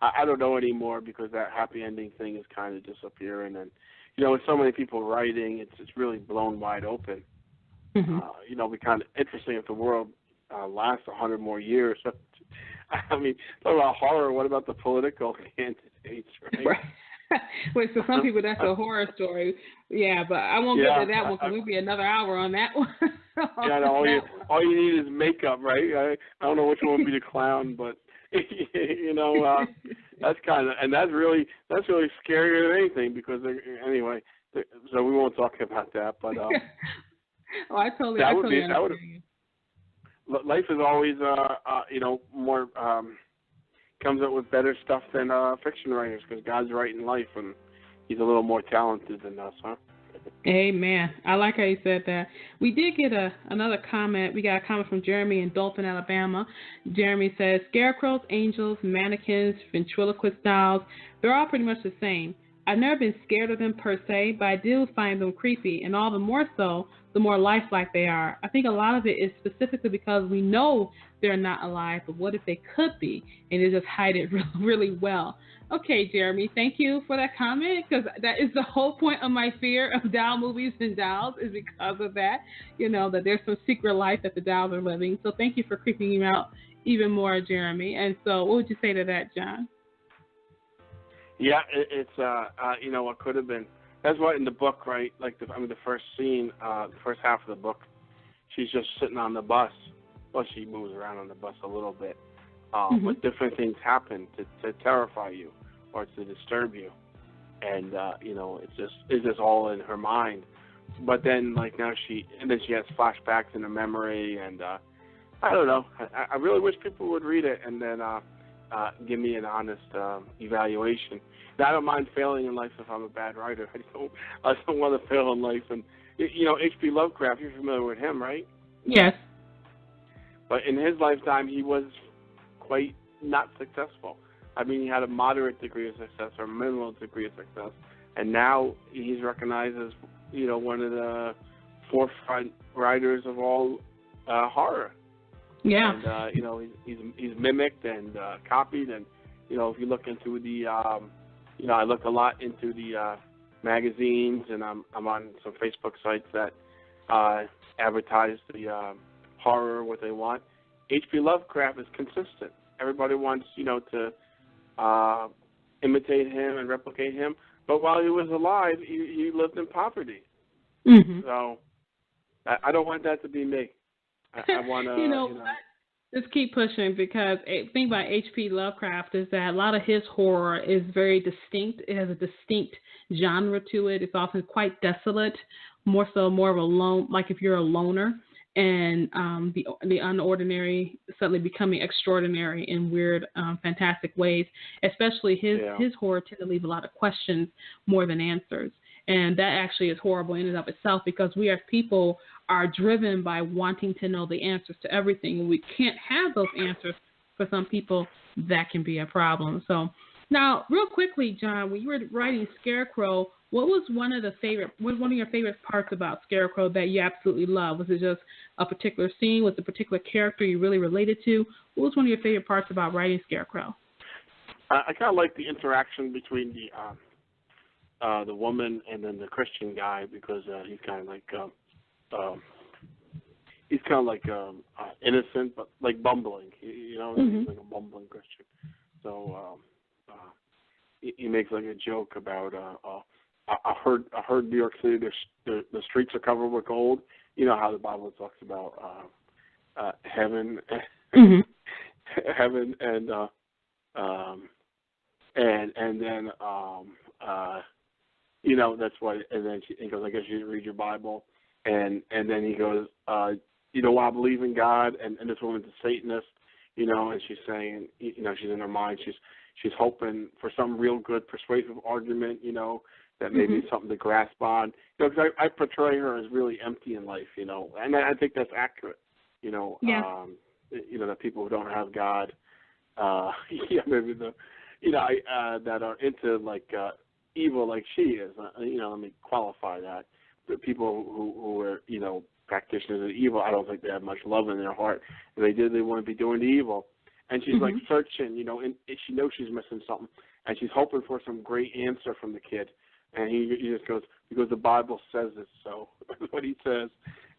I don't know anymore, because that happy ending thing is kind of disappearing. And, with so many people writing, it's really blown wide open. Mm-hmm. It'd be kind of interesting if the world lasts 100 more years. I mean, talk about horror. What about the political candidates, right? Wait, so some people, that's a horror story. Yeah, but I won't get to that one, because we'll be another hour on that one. All you need is makeup, right? I don't know which one would be the clown, but that's kind of, and that's really scarier than anything, because anyway, so we won't talk about that, but I totally understand you. Life is always more comes up with better stuff than fiction writers, because God's writing life and he's a little more talented than us, huh? Amen. I like how you said that. We did get another comment. We got a comment from Jeremy in Dothan, Alabama. Jeremy says, "Scarecrows, angels, mannequins, ventriloquist dolls, they're all pretty much the same. I've never been scared of them per se, but I do find them creepy, and all the more so, the more lifelike they are. I think a lot of it is specifically because we know they're not alive, but what if they could be? And they just hide it really, really well." Okay, Jeremy, thank you for that comment, because that is the whole point of my fear of doll movies and dolls, is because of that, that there's some secret life that the dolls are living. So thank you for creeping me out even more, Jeremy. And so what would you say to that, John? Yeah, it's what could have been. That's what in the book, right? Like the first scene, the first half of the book, she's just sitting on the bus. Well, she moves around on the bus a little bit, but different things happen to terrify you or to disturb you, and it's just all in her mind. But then now she has flashbacks in her memory, and I don't know. I really wish people would read it and then give me an honest evaluation. Now, I don't mind failing in life if I'm a bad writer. I don't want to fail in life. And H.P. Lovecraft, you're familiar with him, right? Yes. But in his lifetime, he was quite not successful. I mean, he had a moderate degree of success or a minimal degree of success, and now he's recognized as, you know, one of the forefront writers of all horror. Yeah. And you know, he's mimicked and copied, and you know, if you look into the, you know, I look a lot into the magazines, and I'm on some Facebook sites that advertise the horror, what they want. H.P. Lovecraft is consistent. Everybody wants, you know, to imitate him and replicate him. But while he was alive, he lived in poverty. Mm-hmm. So I don't want that to be me. I want to, you know, just keep pushing, because the thing about H.P. Lovecraft is that a lot of his horror is very distinct. It has a distinct genre to it. It's often quite desolate, more of a lone, like if you're a loner, and the unordinary suddenly becoming extraordinary in weird, fantastic ways. Especially his horror tend to leave a lot of questions more than answers. And that actually is horrible in and of itself, because we as people are driven by wanting to know the answers to everything. And we can't have those answers for some people. That can be a problem. So now, real quickly, John, when you were writing Scarecrow, what was one of your favorite parts about Scarecrow that you absolutely love? Was it just a particular scene? Was it a particular character you really related to? What was one of your favorite parts about writing Scarecrow? I kind of like the interaction between the woman and then the Christian guy, because he's kind of like innocent, but like bumbling. You know, he's like a bumbling Christian. So he makes like a joke about I heard New York City, the streets are covered with gold. You know how the Bible talks about heaven, heaven, and then you know, that's why. And then he goes, I guess you didn't read your Bible. And then he goes, you know, I believe in God, and this woman's a Satanist, you know, and she's saying, you know, she's in her mind, she's hoping for some real good persuasive argument, you know, that maybe is something to grasp on. You know, because I portray her as really empty in life, you know, and I think that's accurate, you know. Yeah. You know, that people who don't have God, maybe that are into like evil like she is. You know, let me qualify that. The people who are, you know, practitioners of evil, I don't think they have much love in their heart. If they did, they wouldn't be doing the evil. And she's like searching, you know, and she knows she's missing something, and she's hoping for some great answer from the kid. And he just goes, because the Bible says it, so that's what he says.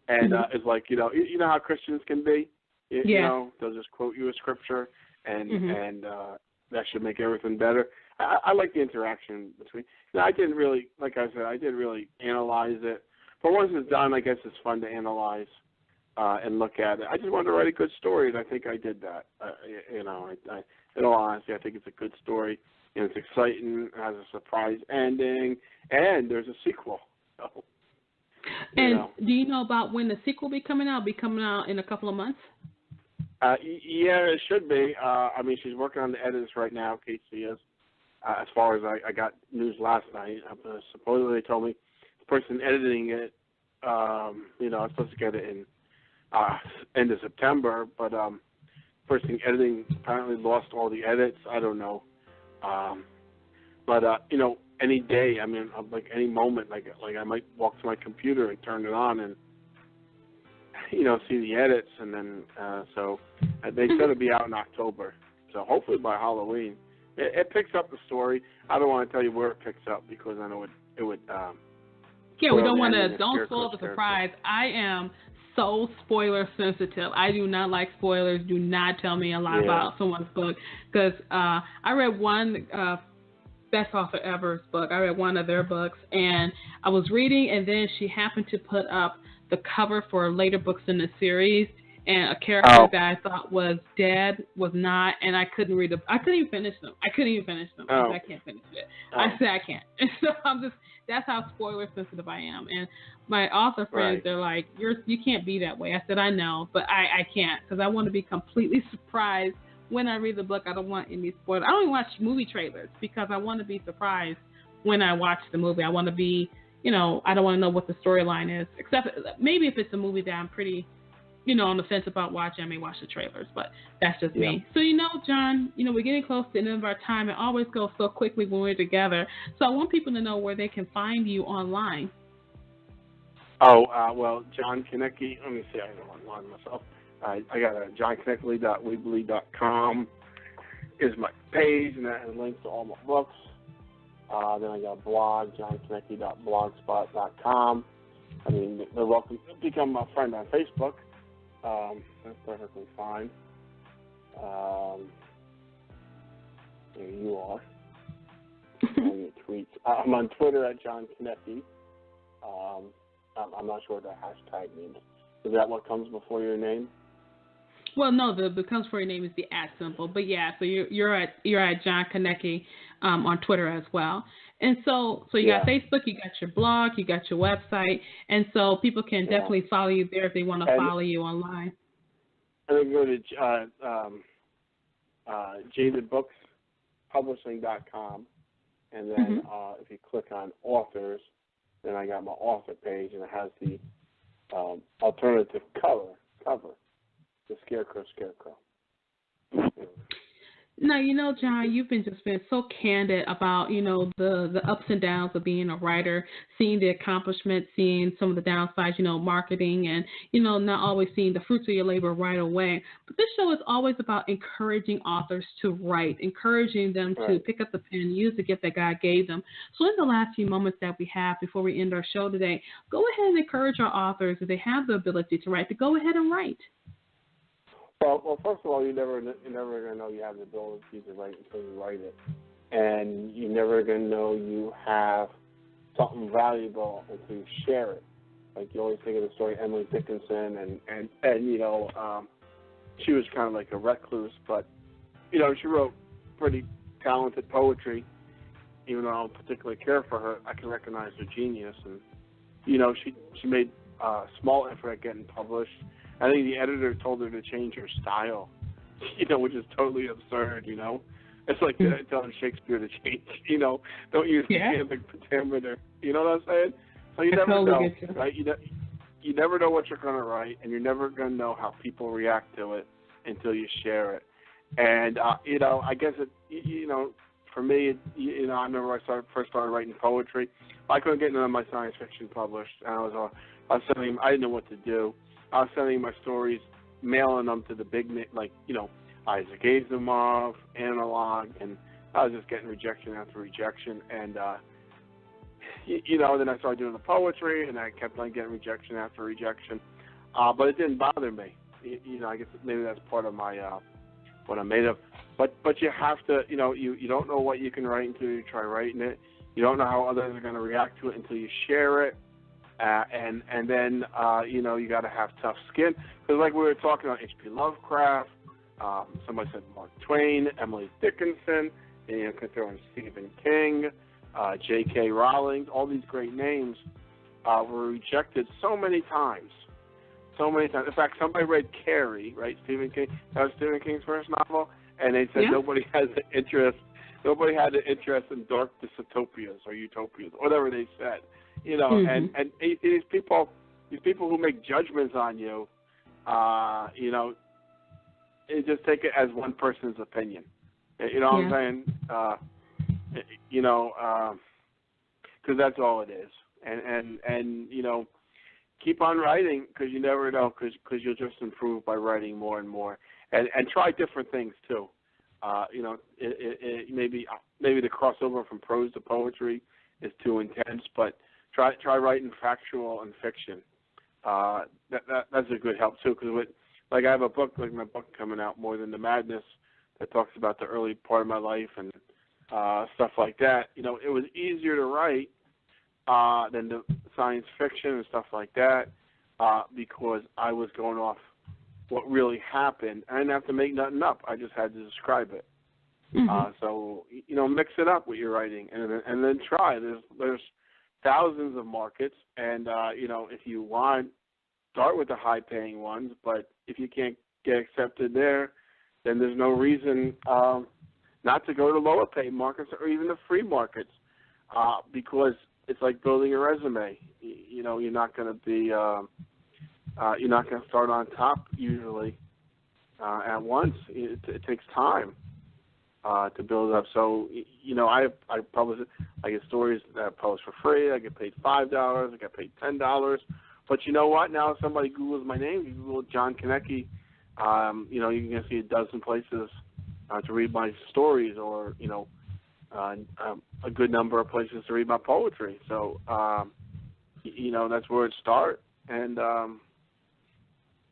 And it's like, you know how Christians can be. You know, they'll just quote you a scripture, and that should make everything better. I like the interaction between. You know, I didn't really, like I said, I didn't really analyze it. But once it's done, I guess it's fun to analyze and look at it. I just wanted to write a good story, and I think I did that. You know, in all honesty, I think it's a good story. And it's exciting. It has a surprise ending, and there's a sequel. So, and do you know about when the sequel will be coming out? Be coming out in a couple of months? Yeah, it should be. I mean, she's working on the edits right now. Casey is. As far as I got news last night, supposedly they told me the person editing it, you know, I was supposed to get it in end of September, but person editing apparently lost all the edits. I don't know. But you know, any day, I mean, like any moment, like I might walk to my computer and turn it on and, you know, see the edits, and then so they said it'll be out in October. So hopefully by Halloween, it picks up the story. I don't want to tell you where it picks up, because I know it would. Yeah, we don't want to. Don't spoil the surprise. I am so spoiler sensitive. I do not like spoilers. Do not tell me a lot about someone's book, because I read one Best Author Ever's book. I read one of their books, and I was reading, and then she happened to put up the cover for later books in the series, and a character that I thought was dead was not, and I couldn't read I couldn't even finish them. I said, I can't finish it. I said, I can't. And so that's how spoiler sensitive I am. And my author friends, they're like, you can't be that way. I said, I know, but I can't, because I want to be completely surprised when I read the book. I don't want any spoilers. I don't even watch movie trailers, because I want to be surprised when I watch the movie. I want to be, you know, I don't want to know what the storyline is, except maybe if it's a movie that I'm pretty on the fence about watching. I may watch the trailers, but that's just me. So, John, we're getting close to the end of our time. It always goes so quickly when we're together. So I want people to know where they can find you online. Well, John Konecki, let me see, I know online myself. I got a johnkonecki.weebly.com is my page, and that has links to all my books. Then I got a blog, johnkonecki.blogspot.com. I mean, they're welcome to become a friend on Facebook. That's perfectly fine. There you are. And your tweets. I'm on Twitter at John Konecki. I'm not sure what that hashtag means. Is that what comes before your name? Well, no, the comes before your name is the @ symbol. But yeah, so you're at John Konecki on Twitter as well. And so you got Facebook, you got your blog, you got your website, and so people can definitely follow you there if they want to follow you online. And then go to jadedbookspublishing.com, and then if you click on authors, then I got my author page, and it has the alternative cover, the Scarecrow. Now, John, you've been so candid about, the ups and downs of being a writer, seeing the accomplishments, seeing some of the downsides, marketing, and, not always seeing the fruits of your labor right away. But this show is always about encouraging authors to write, encouraging them to pick up the pen, use the gift that God gave them. So in the last few moments that we have before we end our show today, go ahead and encourage our authors, if they have the ability to write, to go ahead and write. Well, first of all, you're never going to know you have the ability to write until you write it. And you're never going to know you have something valuable until you share it. Like, you always think of the story of Emily Dickinson, and she was kind of like a recluse, but, she wrote pretty talented poetry. Even though I don't particularly care for her, I can recognize her genius. And, she made a small effort at getting published. I think the editor told her to change her style, which is totally absurd, It's like telling Shakespeare to change, don't use the iambic pentameter. You know what I'm saying? So you never know, right? You never know what you're going to write, and you're never going to know how people react to it until you share it. And, I guess, for me, I remember when I first started writing poetry, I couldn't get none of my science fiction published. And I didn't know what to do. I was sending my stories, mailing them to the big, Isaac Asimov, Analog, and I was just getting rejection after rejection. And, then I started doing the poetry, and I kept on getting rejection after rejection. But it didn't bother me. I guess maybe that's part of my what I'm made of. But you have to, you don't know what you can write until you try writing it. You don't know how others are going to react to it until you share it. And then, you got to have tough skin. Because like we were talking about H.P. Lovecraft, somebody said Mark Twain, Emily Dickinson, and you could throw in Stephen King, J.K. Rowling, all these great names were rejected so many times. In fact, somebody read Carrie, right, Stephen King. That was Stephen King's first novel, and they said nobody had the interest in dark dystopias or utopias, whatever they said. And these people who make judgments on you, you just take it as one person's opinion. You know what I'm saying? Because that's all it is. And keep on writing, because you never know, because you'll just improve by writing more and more. And try different things too. Maybe the crossover from prose to poetry is too intense, but try writing factual and fiction. That's a good help too, because I have a book, like my book coming out, More Than the Madness, that talks about the early part of my life and stuff like that. It was easier to write than the science fiction and stuff like that because I was going off what really happened. I didn't have to make nothing up. I just had to describe it. So mix it up with your writing and then try. There's thousands of markets, and if you want, start with the high-paying ones. But if you can't get accepted there, then there's no reason not to go to lower-paying markets or even the free markets, because it's like building a resume. You're not going to be You're not going to start on top usually at once. It takes time to build up. So, I publish it. I get stories that I publish for free. I get paid $5. I get paid $10. But you know what? Now if somebody Googles my name, you Google John Konecki, you're going to see a dozen places to read my stories, or, a good number of places to read my poetry. So, that's where it starts. And,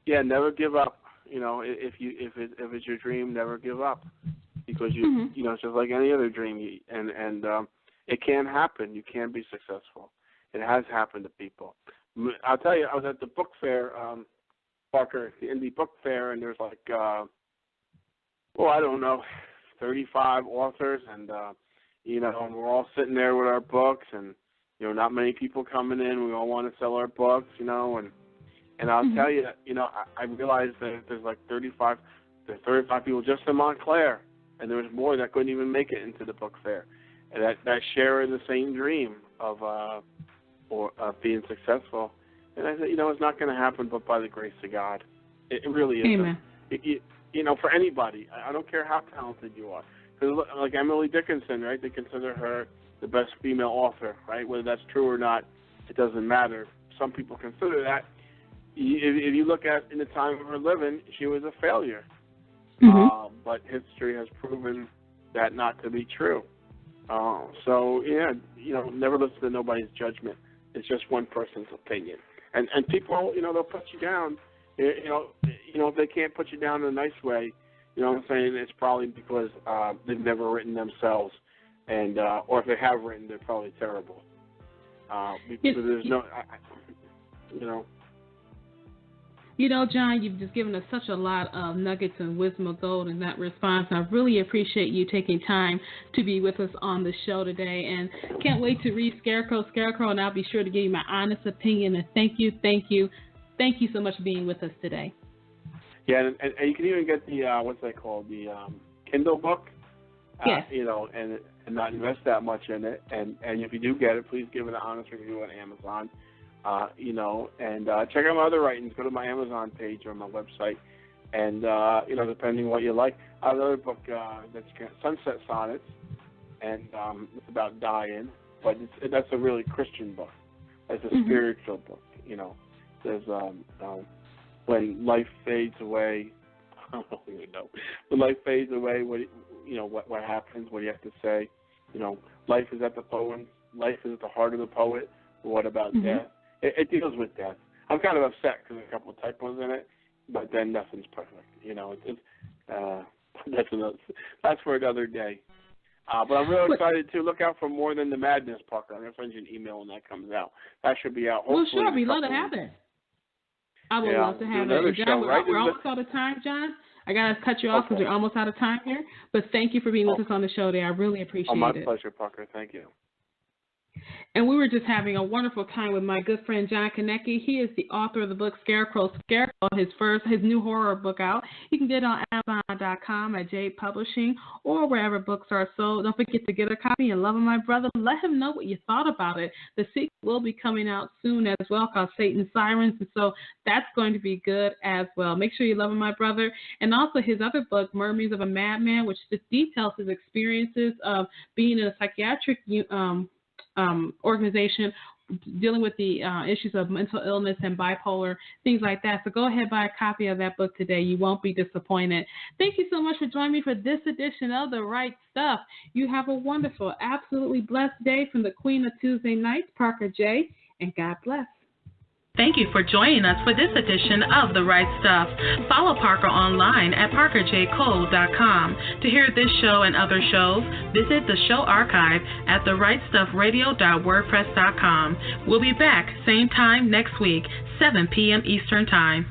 never give up. If it's your dream, never give up. Because it's just like any other dream, and it can happen. You can be successful. It has happened to people. I'll tell you, I was at the book fair, Parker, the indie book fair, and there's like, 35 authors, and and we're all sitting there with our books, and not many people coming in. We all want to sell our books, and I'll tell you, I realized that there's like 35 people just in Montclair. And there was more that couldn't even make it into the book fair, and that share the same dream of being successful. And I said, it's not going to happen, but by the grace of God, it really isn't. Amen. For anybody, I don't care how talented you are. Because like Emily Dickinson, right? They consider her the best female author, right? Whether that's true or not, it doesn't matter. Some people consider that. If you look at in the time of her living, she was a failure. But history has proven that not to be true. Never listen to nobody's judgment. It's just one person's opinion. And people, they'll put you down. If they can't put you down in a nice way, what I'm saying, it's probably because they've never written themselves, and or if they have written, they're probably terrible. Because there's no, John, you've just given us such a lot of nuggets and wisdom of gold in that response. I really appreciate you taking time to be with us on the show today, and can't wait to read Scarecrow, and I'll be sure to give you my honest opinion. And thank you so much for being with us today. Yeah, and you can even get the what's that called, the Kindle book. Yes. And not invest that much in it. And if you do get it, please give it an honest review on Amazon. And check out my other writings. Go to my Amazon page or my website, and depending on what you like. I have another book that's Sunset Sonnets, and it's about dying, but that's a really Christian book. It's a spiritual book. There's when life fades away. I don't even know. When life fades away, what happens? What do you have to say? Life is at the poem. Life is at the heart of the poet. What about death? It deals with death. I'm kind of upset because there's a couple of typos in it, but then nothing's perfect. That's for another day. But I'm really excited to look out for More Than the Madness, Parker. I'm going to send you an email when that comes out. That should be out. Well, sure. We'd love to have it. I would love to have it. John, we're almost out of time, John. I got to cut you off because we're almost out of time here. But thank you for being with us on the show today. I really appreciate it. My pleasure, Parker. Thank you. And we were just having a wonderful time with my good friend John Konecki. He is the author of the book Scarecrow, his new horror book out. You can get it on Amazon.com at Jade Publishing or wherever books are sold. Don't forget to get a copy and love him, my brother. Let him know what you thought about it. The sequel will be coming out soon as well, called Satan's Sirens, and so that's going to be good as well. Make sure you love him, my brother. And also his other book, Memories of a Madman, which just details his experiences of being in a psychiatric organization dealing with the issues of mental illness and bipolar, things like that. So go ahead, buy a copy of that book today. You won't be disappointed. Thank you so much for joining me for this edition of The Right Stuff. You have a wonderful, absolutely blessed day from the Queen of Tuesday Nights, Parker J., and God bless. Thank you for joining us for this edition of The Right Stuff. Follow Parker online at parkerjcole.com. To hear this show and other shows, visit the show archive at therightstuffradio.wordpress.com. We'll be back same time next week, 7 p.m. Eastern Time.